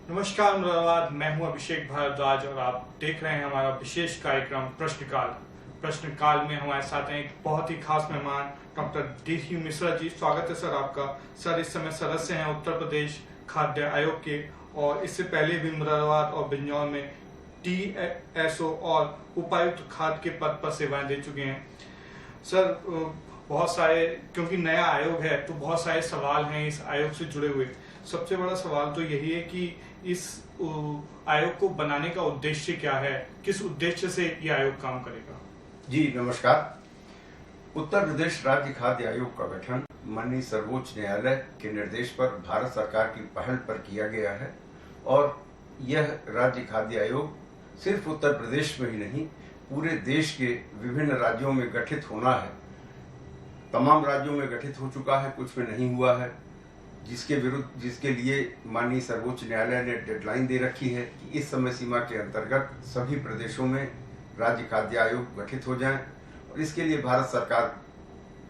नमस्कार मुरादाबाद, मैं हूं अभिषेक भारद्वाज और आप देख रहे हैं हमारा विशेष कार्यक्रम प्रश्नकाल। प्रश्नकाल में हमारे साथ हैं एक बहुत ही खास मेहमान डॉक्टर डी मिश्रा जी। स्वागत है सर आपका। सर इस समय सदस्य हैं उत्तर प्रदेश खाद्य आयोग के और इससे पहले भी मुरादाबाद और बिजनौर में TSO और उपायुक्त खाद्य के पद पर सेवाएं दे चुके हैं। सर बहुत सारे, क्योंकि नया आयोग है तो बहुत सारे सवाल हैं इस आयोग से जुड़े हुए। सबसे बड़ा सवाल तो यही है कि इस आयोग को बनाने का उद्देश्य क्या है, किस उद्देश्य से ये आयोग काम करेगा? जी नमस्कार। उत्तर प्रदेश राज्य खाद्य आयोग का गठन माननीय सर्वोच्च न्यायालय के निर्देश पर भारत सरकार की पहल पर किया गया है और यह राज्य खाद्य आयोग सिर्फ उत्तर प्रदेश में ही नहीं पूरे देश के विभिन्न राज्यों में गठित होना है। तमाम राज्यों में गठित हो चुका है, कुछ में नहीं हुआ है, जिसके लिए माननीय सर्वोच्च न्यायालय ने डेडलाइन दे रखी है कि इस समय सीमा के अंतर्गत सभी प्रदेशों में राज्य खाद्य आयोग गठित हो जाएं और इसके लिए भारत सरकार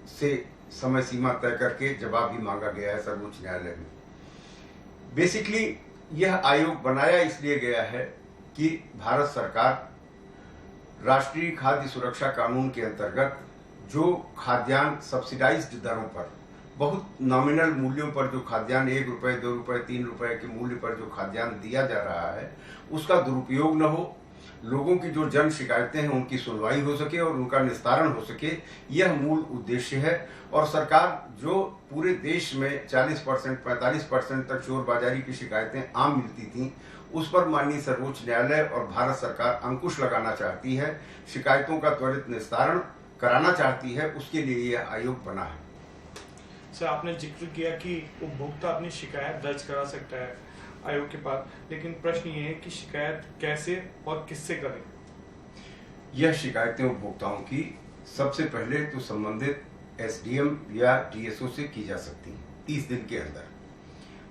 से समय सीमा तय करके जवाब भी मांगा गया है सर्वोच्च न्यायालय में। बेसिकली यह आयोग बनाया इसलिए गया है कि भारत सरकार राष्ट्रीय खाद्य सुरक्षा कानून के अंतर्गत जो खाद्यान्न सब्सिडाइज्ड दरों पर, बहुत नॉमिनल मूल्यों पर जो खाद्यान्न 1 रुपए, 2 रुपए, 3 रुपए के मूल्य पर जो खाद्यान्न दिया जा रहा है उसका दुरुपयोग न हो, लोगों की जो जन शिकायतें हैं उनकी सुनवाई हो सके और उनका निस्तारण हो सके, यह मूल उद्देश्य है। और सरकार जो पूरे देश में 40%, 45% तक चोर बाजारी की शिकायतें आम मिलती थीं, उस पर माननीय सर्वोच्च न्यायालय और भारत सरकार अंकुश लगाना चाहती है, शिकायतों का त्वरित निस्तारण कराना चाहती है, उसके लिए यह आयोग बना है। सर आपने जिक्र किया कि उपभोक्ता अपनी शिकायत दर्ज करा सकता है आयोग के पास, लेकिन प्रश्न ये है कि शिकायत कैसे और किससे करें? यह शिकायतें उपभोक्ताओं की सबसे पहले तो संबंधित SDM या DSO से की जा सकती हैं 30 दिन के अंदर।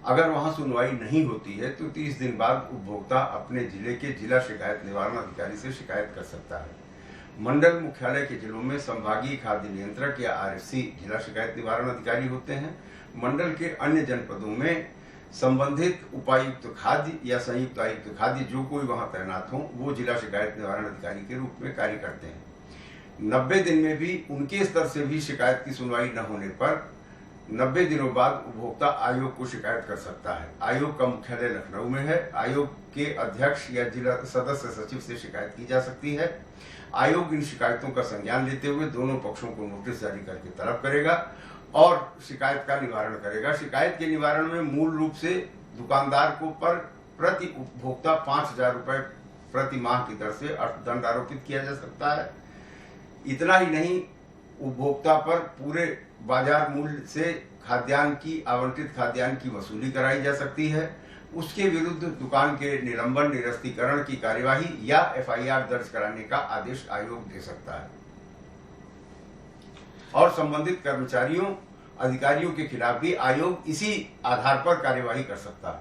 अगर वहां सुनवाई नहीं होती है तो 30 दिन बाद उपभोक्ता अपने जिले के जिला शिकायत निवारण अधिकारी से शिकायत कर सकता है। मंडल मुख्यालय के जिलों में संभागीय खाद्य नियंत्रक या RSC जिला शिकायत निवारण अधिकारी होते हैं। मंडल के अन्य जनपदों में संबंधित उपायुक्त खाद्य या संयुक्त आयुक्त खाद्य जो कोई वहां तैनात हो वो जिला शिकायत निवारण अधिकारी के रूप में कार्य करते हैं। 90 दिन में भी उनके स्तर से भी शिकायत की सुनवाई न होने पर 90 दिनों बाद उपभोक्ता आयोग को शिकायत कर सकता है। आयोग का मुख्यालय लखनऊ में है। आयोग के अध्यक्ष या जिला सदस्य सचिव से शिकायत की जा सकती है। आयोग इन शिकायतों का संज्ञान लेते हुए दोनों पक्षों को नोटिस जारी करके तलब करेगा और शिकायत का निवारण करेगा। शिकायत के निवारण में मूल रूप से दुकानदार को पर प्रति उपभोक्ता 5,000 रुपए प्रति माह की दर से दंड आरोपित किया जा सकता है। इतना ही नहीं, उपभोक्ता पर पूरे बाजार मूल्य से आवंटित खाद्यान्न की वसूली कराई जा सकती है। उसके विरुद्ध दुकान के निलंबन, निरस्तीकरण की कार्यवाही या FIR दर्ज कराने का आदेश आयोग दे सकता है और संबंधित कर्मचारियों, अधिकारियों के खिलाफ भी आयोग इसी आधार पर कार्यवाही कर सकता है।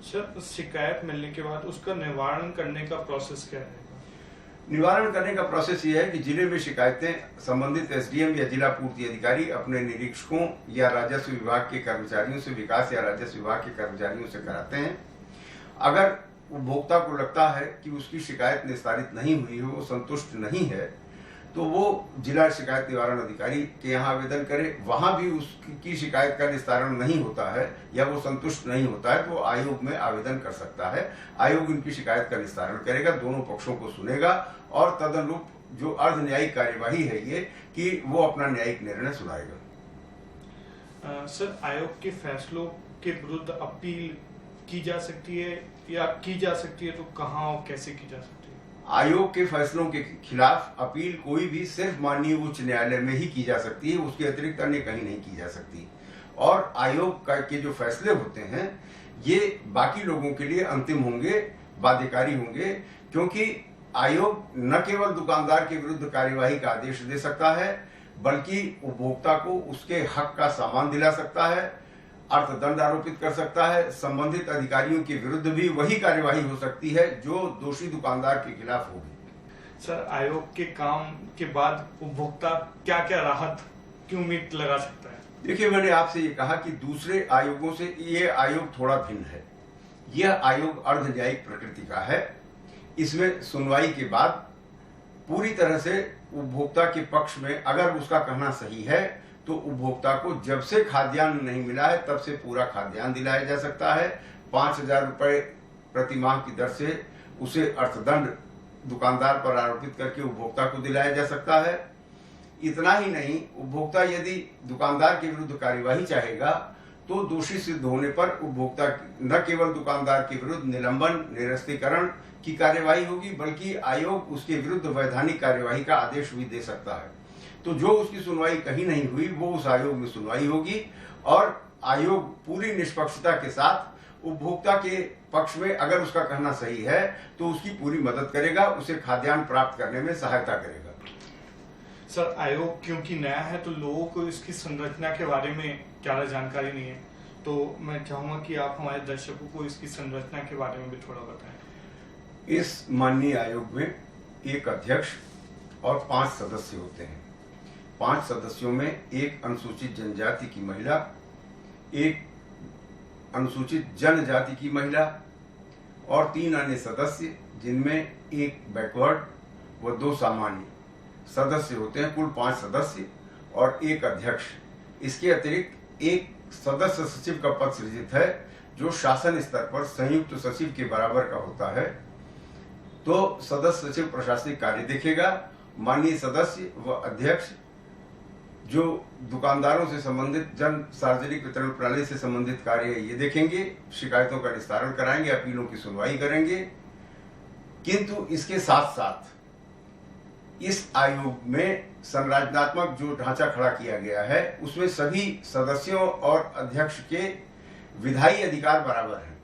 सर शिकायत मिलने के बाद उसका निवारण करने का प्रोसेस क्या है? निवारण करने का प्रोसेस यह है कि जिले में शिकायतें संबंधित SDM या जिला पूर्ति अधिकारी अपने निरीक्षकों या राजस्व विभाग के कर्मचारियों से, विकास या राजस्व विभाग के कर्मचारियों से कराते हैं। अगर उपभोक्ता को लगता है कि उसकी शिकायत निस्तारित नहीं हुई है, वो संतुष्ट नहीं है, तो वो जिला शिकायत निवारण अधिकारी के यहाँ आवेदन करे। वहां भी उसकी शिकायत का निस्तारण नहीं होता है या वो संतुष्ट नहीं होता है तो आयोग में आवेदन कर सकता है। आयोग उनकी शिकायत का निस्तारण करेगा, दोनों पक्षों को सुनेगा और तदनुरूप जो अर्ध न्यायिक कार्यवाही है ये कि वो अपना न्यायिक निर्णय सुनाएगा। सर आयोग के फैसलों के विरुद्ध अपील की जा सकती है या की जा सकती है तो कहाँ और कैसे की जा सकती है? आयोग के फैसलों के खिलाफ अपील कोई भी सिर्फ माननीय उच्च न्यायालय में ही की जा सकती है, उसके अतिरिक्त अन्य कहीं नहीं की जा सकती। और आयोग के जो फैसले होते हैं ये बाकी लोगों के लिए अंतिम होंगे, बाध्यकारी होंगे, क्योंकि आयोग न केवल दुकानदार के विरुद्ध कार्यवाही का आदेश दे सकता है बल्कि उपभोक्ता को उसके हक का सामान दिला सकता है, अर्थदंड आरोपित कर सकता है। संबंधित अधिकारियों के विरुद्ध भी वही कार्यवाही हो सकती है जो दोषी दुकानदार के खिलाफ होगी। सर आयोग के काम के बाद उपभोक्ता क्या क्या राहत की उम्मीद लगा सकता है? देखिए, मैंने आपसे ये कहा कि दूसरे आयोगों से ये आयोग थोड़ा भिन्न है। यह आयोग अर्ध न्यायिक प्रकृति का है। इसमें सुनवाई के बाद पूरी तरह से उपभोक्ता के पक्ष में अगर उसका कहना सही है तो उपभोक्ता को जब से खाद्यान्न नहीं मिला है तब से पूरा खाद्यान्न दिलाया जा सकता है। 5,000 रुपए प्रति माह की दर से उसे अर्थदंड दुकानदार पर आरोपित करके उपभोक्ता को दिलाया जा सकता है। इतना ही नहीं, उपभोक्ता यदि दुकानदार के विरुद्ध कार्यवाही चाहेगा तो दोषी सिद्ध होने पर उपभोक्ता न केवल दुकानदार के विरुद्ध निलंबन, निरस्तीकरण की कार्यवाही होगी, बल्कि आयोग उसके विरुद्ध वैधानिक कार्यवाही का आदेश भी दे सकता है। तो जो उसकी सुनवाई कहीं नहीं हुई वो उस आयोग में सुनवाई होगी और आयोग पूरी निष्पक्षता के साथ उपभोक्ता के पक्ष में अगर उसका कहना सही है तो उसकी पूरी मदद करेगा, उसे खाद्यान्न प्राप्त करने में सहायता करेगा। सर, आयोग क्योंकि नया है तो लोगों को इसकी संरचना के बारे में ज्यादा जानकारी नहीं है, तो मैं चाहूंगा कि आप हमारे दर्शकों को इसकी संरचना के बारे में भी थोड़ा बताएं। इस माननीय आयोग में एक अध्यक्ष और 5 सदस्य होते हैं। 5 सदस्यों में एक अनुसूचित जनजाति की महिला, एक अनुसूचित जनजाति की महिला और 3 अन्य सदस्य, जिनमें एक बैकवर्ड व 2 सामान्य सदस्य होते हैं। कुल 5 सदस्य और एक अध्यक्ष। इसके अतिरिक्त एक सदस्य सचिव का पद सृजित है जो शासन स्तर पर संयुक्त सचिव के बराबर का होता है। तो सदस्य सचिव प्रशासनिक कार्य देखेगा। माननीय सदस्य व अध्यक्ष जो दुकानदारों से संबंधित जन सार्वजनिक वितरण प्रणाली से संबंधित कार्य ये देखेंगे, शिकायतों का निस्तारण कराएंगे, अपीलों की सुनवाई करेंगे। किंतु इसके साथ साथ इस आयोग में संरचनात्मक जो ढांचा खड़ा किया गया है उसमें सभी सदस्यों और अध्यक्ष के विधायी अधिकार बराबर हैं।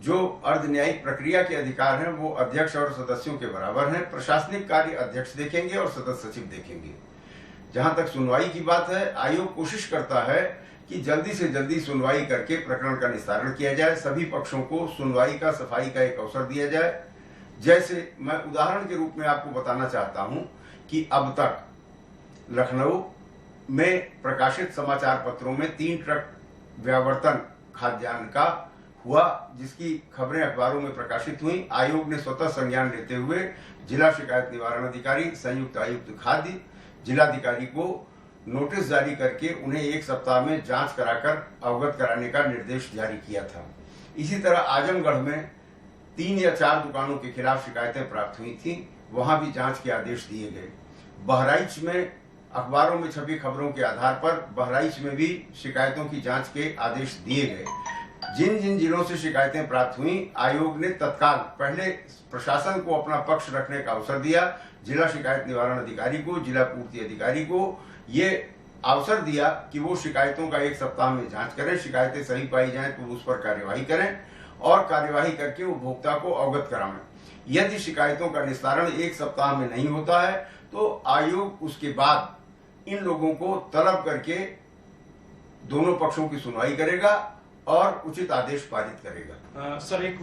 जो अर्ध न्यायिक प्रक्रिया के अधिकार हैं वो अध्यक्ष और सदस्यों के बराबर हैं। प्रशासनिक कार्य अध्यक्ष देखेंगे और सदस्य सचिव देखेंगे। जहां तक सुनवाई की बात है, आयोग कोशिश करता है कि जल्दी से जल्दी सुनवाई करके प्रकरण का निस्तारण किया जाए, सभी पक्षों को सुनवाई का, सफाई का एक अवसर दिया जाए। जैसे मैं उदाहरण के रूप में आपको बताना चाहता हूं कि अब तक लखनऊ में प्रकाशित समाचार पत्रों में 3 ट्रक व्यावर्तन खाद्यान्न का हुआ, जिसकी खबरें अखबारों में प्रकाशित हुई। आयोग ने स्वतः संज्ञान लेते हुए जिला शिकायत निवारण अधिकारी, संयुक्त आयुक्त खाद्य, जिलाधिकारी को नोटिस जारी करके उन्हें 1 सप्ताह में जांच कराकर अवगत कराने का निर्देश जारी किया था। इसी तरह आजमगढ़ में 3 या 4 दुकानों के खिलाफ शिकायतें प्राप्त हुई थी, वहां भी जांच के आदेश दिए गए। बहराइच में अखबारों में छपी खबरों के आधार पर बहराइच में भी शिकायतों की जांच के आदेश दिए गए। जिन जिन जिलों से शिकायतें प्राप्त हुई, आयोग ने तत्काल पहले प्रशासन को अपना पक्ष रखने का अवसर दिया। जिला शिकायत निवारण अधिकारी को, जिला पूर्ति अधिकारी को ये अवसर दिया कि वो शिकायतों का 1 सप्ताह में जांच करें, शिकायतें सही पाई जाएं तो उस पर कार्यवाही करें और कार्यवाही करके उपभोक्ता को अवगत कराएं। यदि शिकायतों का निस्तारण 1 सप्ताह में नहीं होता है तो आयोग उसके बाद इन लोगों को तलब करके दोनों पक्षों की सुनवाई करेगा और उचित आदेश पारित करेगा। सर, एक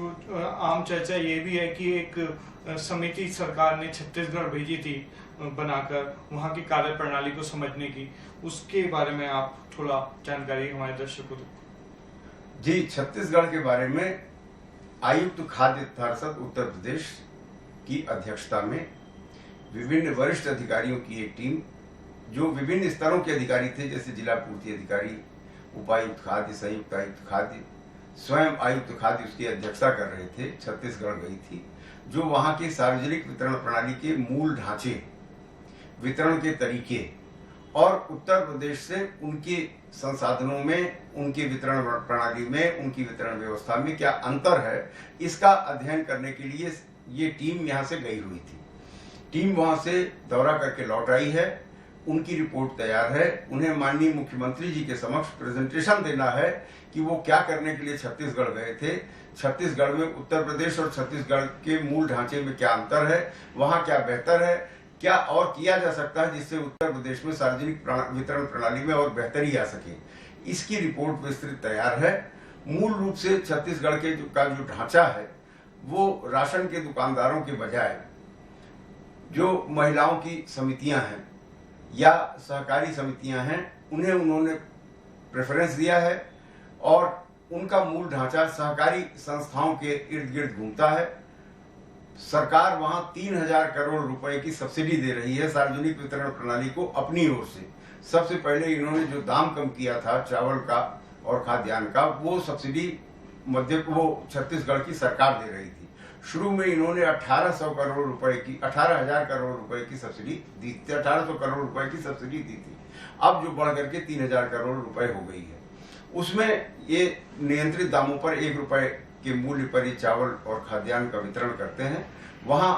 आम चर्चा ये भी है कि एक समिति सरकार ने छत्तीसगढ़ भेजी थी बनाकर वहां की कार्य प्रणाली को समझने की, उसके बारे में आप थोड़ा जानकारी हमारे दर्शकों को। जी, छत्तीसगढ़ के बारे में आयुक्त खाद्य पार्षद उत्तर प्रदेश की अध्यक्षता में विभिन्न वरिष्ठ अधिकारियों की एक टीम, जो विभिन्न स्तरों के अधिकारी थे, जैसे जिला पूर्ति अधिकारी, उपायुक्त खाद्य, संयुक्त आयुक्त खाद्य, स्वयं आयुक्त खाद्य उसकी अध्यक्षता कर रहे थे, छत्तीसगढ़ गई थी, जो वहां के सार्वजनिक वितरण प्रणाली के मूल ढांचे, वितरण के तरीके और उत्तर प्रदेश से उनके संसाधनों में, उनके वितरण प्रणाली में, उनकी वितरण व्यवस्था में क्या अंतर है, इसका अध्ययन करने के लिए ये टीम यहाँ से गई हुई थी। टीम वहां से दौरा करके लौट आई है, उनकी रिपोर्ट तैयार है। उन्हें माननीय मुख्यमंत्री जी के समक्ष प्रेजेंटेशन देना है कि वो क्या करने के लिए छत्तीसगढ़ गए थे, छत्तीसगढ़ में उत्तर प्रदेश और छत्तीसगढ़ के मूल ढांचे में क्या अंतर है, वहां क्या बेहतर है, क्या और किया जा सकता है जिससे उत्तर प्रदेश में सार्वजनिक वितरण प्रणाली में और बेहतरी आ सके। इसकी रिपोर्ट विस्तृत तैयार है। मूल रूप से छत्तीसगढ़ के जो ढांचा है वो राशन के दुकानदारों के बजाय जो महिलाओं की समितियां हैं या सहकारी समितियां हैं, उन्हें उन्होंने प्रेफरेंस दिया है और उनका मूल ढांचा सहकारी संस्थाओं के इर्द गिर्द घूमता है। सरकार वहां 3,000 करोड़ रुपए की सब्सिडी दे रही है सार्वजनिक वितरण प्रणाली को अपनी ओर से। सबसे पहले इन्होंने जो दाम कम किया था चावल का और खाद्यान्न का, वो सब्सिडी छत्तीसगढ़ की सरकार दे रही थी। शुरू में इन्होंने 1800 करोड़ रुपए की 18,000 करोड़ रुपए की सब्सिडी दी थी, 1800 करोड़ रुपए की सब्सिडी दी थी। अब जो बढ़ करके 3,000 करोड़ रुपए हो गई है। उसमें ये नियंत्रित दामों पर 1 रुपए के मूल्य पर ही चावल और खाद्यान्न का वितरण करते हैं। वहां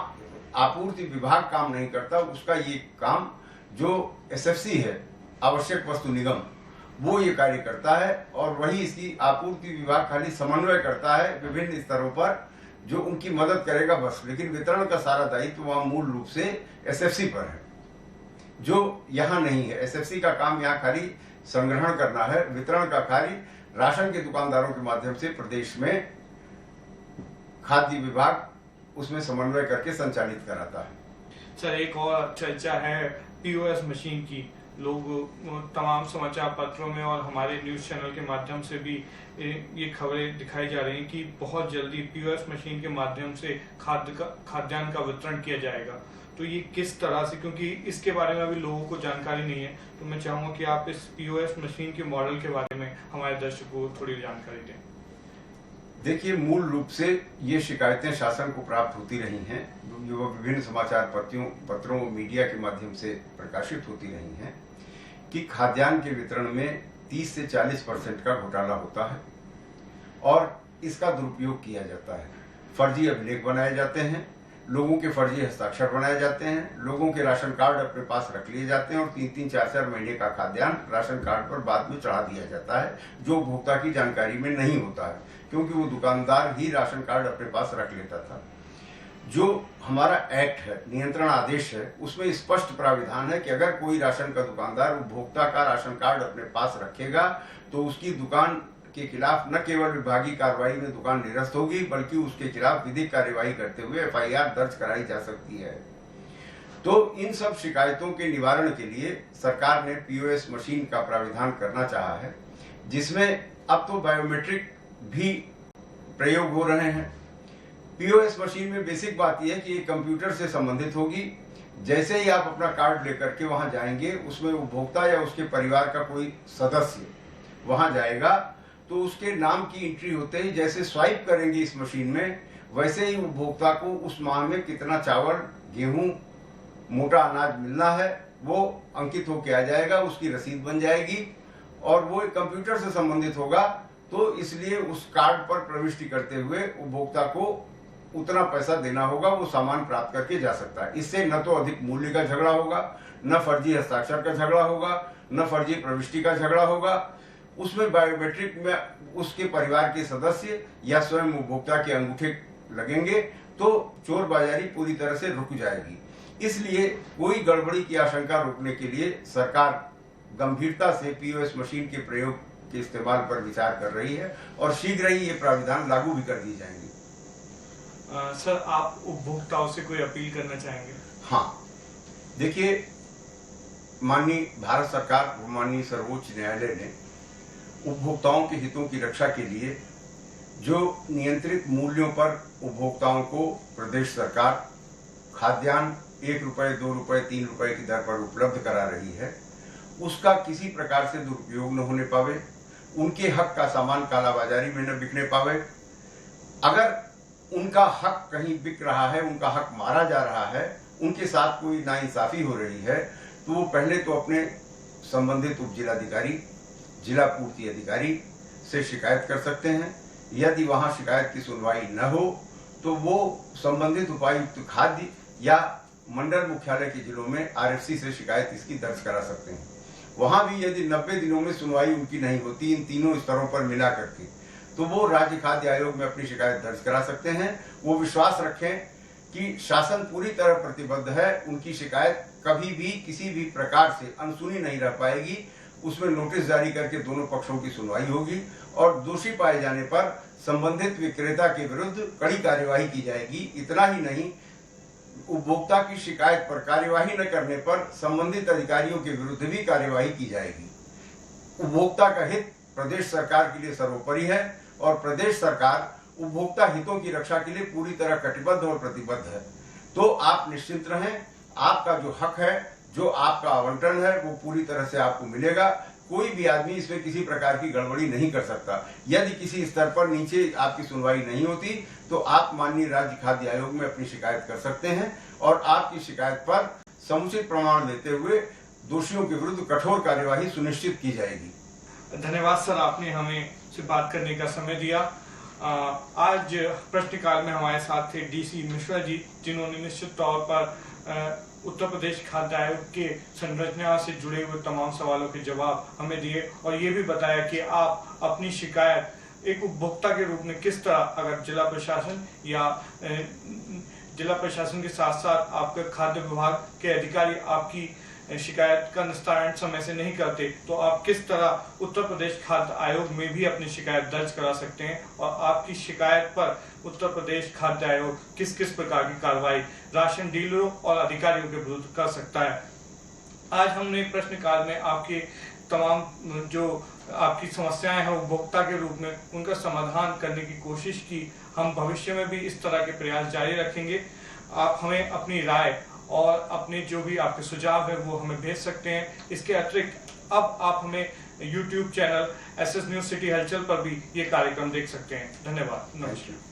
आपूर्ति विभाग काम नहीं करता, उसका ये काम जो एसएफसी है, आवश्यक वस्तु निगम, वो ये कार्य करता है और वही इसकी आपूर्ति विभाग खाली समन्वय करता है विभिन्न स्तरों पर, जो उनकी मदद करेगा बस। लेकिन वितरण का सारा दायित्व वहां मूल रूप से एसएफसी पर है, जो यहाँ नहीं है। एसएफसी का काम यहाँ खाली संग्रहण करना है। वितरण का कार्य राशन के दुकानदारों के माध्यम से प्रदेश में खाद्य विभाग उसमें समन्वय करके संचालित कराता है। सर, एक और चर्चा है पीओएस मशीन की। लोग तमाम समाचार पत्रों में और हमारे न्यूज चैनल के माध्यम से भी ये खबरें दिखाई जा रही हैं कि बहुत जल्दी पीओएस मशीन के माध्यम से खाद्यान्न का वितरण किया जाएगा। तो ये किस तरह से, क्योंकि इसके बारे में अभी लोगों को जानकारी नहीं है, तो मैं चाहूंगा कि आप इस पीओएस मशीन के मॉडल के बारे में हमारे दर्शकों को थोड़ी जानकारी दें। देखिए, मूल रूप से ये शिकायतें शासन को प्राप्त होती रही हैं, जो विभिन्न समाचार पत्रों मीडिया के माध्यम से प्रकाशित होती रही हैं कि खाद्यान्न के वितरण में 30 से 40% का घोटाला होता है और इसका दुरुपयोग किया जाता है। फर्जी अभिलेख बनाए जाते हैं, लोगों के फर्जी हस्ताक्षर बनाए जाते हैं, लोगों के राशन कार्ड अपने पास रख लिए जाते हैं और 3-3, 4-4 महीने का खाद्यान्न राशन कार्ड पर बाद में चढ़ा दिया जाता है, जो उपभोक्ता की जानकारी में नहीं होता है, क्योंकि वो दुकानदार ही राशन कार्ड अपने पास रख लेता था। जो हमारा एक्ट है, नियंत्रण आदेश है, उसमें स्पष्ट प्राविधान है कि अगर कोई राशन का दुकानदार उपभोक्ता का राशन कार्ड अपने पास रखेगा तो उसकी दुकान के खिलाफ न केवल विभागीय कार्रवाई में दुकान निरस्त होगी, बल्कि उसके खिलाफ विधिक कार्यवाही करते हुए एफआईआर दर्ज कराई जा सकती है। तो इन सब शिकायतों के निवारण के लिए सरकार ने पीओएस मशीन का प्राविधान करना चाहा है, जिसमें अब तो बायोमेट्रिक भी प्रयोग हो रहे हैं। पीओएस मशीन में बेसिक बात यह है कि ये कंप्यूटर से संबंधित होगी। जैसे ही आप अपना कार्ड लेकर के वहां जाएंगे, उसमें उपभोक्ता या उसके परिवार का कोई सदस्य वहां जाएगा तो उसके नाम की एंट्री होते ही जैसे स्वाइप करेंगे इस मशीन में, वैसे ही उपभोक्ता को उस माह में कितना चावल, गेहूं, मोटा अनाज मिलना है वो अंकित होके आ जाएगा, उसकी रसीद बन जाएगी और वो एक कंप्यूटर से संबंधित होगा। तो इसलिए उस कार्ड पर प्रविष्टि करते हुए उपभोक्ता को उतना पैसा देना होगा, वो सामान प्राप्त करके जा सकता है। इससे न तो अधिक मूल्य का झगड़ा होगा, न फर्जी हस्ताक्षर का झगड़ा होगा, न फर्जी प्रविष्टि का झगड़ा होगा। उसमें बायोमेट्रिक में उसके परिवार के सदस्य या स्वयं उपभोक्ता के अंगूठे लगेंगे तो चोर बाजारी पूरी तरह से रुक जाएगी। इसलिए कोई गड़बड़ी की आशंका रोकने के लिए सरकार गंभीरता से पीओएस मशीन के प्रयोग के इस्तेमाल पर विचार कर रही है और शीघ्र ही ये प्राविधान लागू भी कर दिए जाएंगे। सर, आप उपभोक्ताओं से कोई अपील करना चाहेंगे? हाँ, देखिए, माननीय भारत सरकार, माननीय सर्वोच्च न्यायालय ने उपभोक्ताओं के हितों की रक्षा के लिए जो नियंत्रित मूल्यों पर उपभोक्ताओं को प्रदेश सरकार खाद्यान्न 1 रुपए, 2 रुपए, 3 रुपए की दर पर उपलब्ध करा रही है, उसका किसी प्रकार से दुरुपयोग न होने पावे, उनके हक का सामान कालाबाजारी में न बिकने पावे। अगर उनका हक कहीं बिक रहा है, उनका हक मारा जा रहा है, उनके साथ कोई नाइंसाफी हो रही है, तो वो पहले तो अपने संबंधित उप जिलाधिकारी, जिला पूर्ति अधिकारी से शिकायत कर सकते हैं। यदि वहां शिकायत की सुनवाई न हो तो वो संबंधित उपायुक्त खाद्य या मंडल मुख्यालय के जिलों में आरएफसी से शिकायत इसकी दर्ज करा सकते हैं। वहां भी यदि 90 दिनों में सुनवाई उनकी नहीं होती, इन तीनों स्तरों पर मिला करके, तो वो राज्य खाद्य आयोग में अपनी शिकायत दर्ज करा सकते हैं। वो विश्वास रखें कि शासन पूरी तरह प्रतिबद्ध है, उनकी शिकायत कभी भी किसी भी प्रकार से अनसुनी नहीं रह पाएगी। उसमें नोटिस जारी करके दोनों पक्षों की सुनवाई होगी और दोषी पाए जाने पर संबंधित विक्रेता के विरुद्ध कड़ी कार्यवाही की जाएगी। इतना ही नहीं, उपभोक्ता की शिकायत पर कार्यवाही न करने पर संबंधित अधिकारियों के विरुद्ध भी कार्यवाही की जाएगी। उपभोक्ता का हित प्रदेश सरकार के लिए सर्वोपरि है और प्रदेश सरकार उपभोक्ता हितों की रक्षा के लिए पूरी तरह कटिबद्ध और प्रतिबद्ध है। तो आप निश्चिंत रहें, आपका जो हक है, जो आपका आवंटन है, वो पूरी तरह से आपको मिलेगा। कोई भी आदमी इसमें किसी प्रकार की गड़बड़ी नहीं कर सकता। यदि किसी स्तर पर नीचे आपकी सुनवाई नहीं होती तो आप माननीय राज्य खाद्य आयोग में अपनी शिकायत कर सकते हैं और आपकी शिकायत पर समुचित प्रमाण देते हुए दोषियों के विरुद्ध कठोर कार्यवाही सुनिश्चित की जाएगी। धन्यवाद सर, आपने हमें से बात करने का समय दिया। आज प्रश्नकाल में हमारे साथ थे डीसी मिश्रा जी, जिन्होंने निश्चित तौर पर उत्तर प्रदेश खाद्य आयोग के संरचना से जुड़े हुए तमाम सवालों के जवाब हमें दिए और ये भी बताया कि आप अपनी शिकायत एक उपभोक्ता के रूप में किस तरह, अगर जिला प्रशासन के साथ साथ आपके खाद्य विभाग के अधिकारी आपकी शिकायत का निस्तारण समय से नहीं करते तो आप किस तरह उत्तर प्रदेश खाद्य आयोग में भी अपनी शिकायत दर्ज करा सकते हैं और आपकी शिकायत पर उत्तर प्रदेश खाद्य आयोग किस किस प्रकार की कार्रवाई राशन डीलरों और अधिकारियों के विरुद्ध कर सकता है। आज हमने प्रश्नकाल में आपके तमाम जो आपकी समस्याएं हैं उपभोक्ता के रूप में उनका समाधान करने की कोशिश की। हम भविष्य में भी इस तरह के प्रयास जारी रखेंगे। आप हमें अपनी राय और अपने जो भी आपके सुझाव है वो हमें भेज सकते हैं। इसके अतिरिक्त अब आप हमें YouTube channel SS news city हलचल पर भी ये कार्यक्रम देख सकते हैं। धन्यवाद, नमस्कार।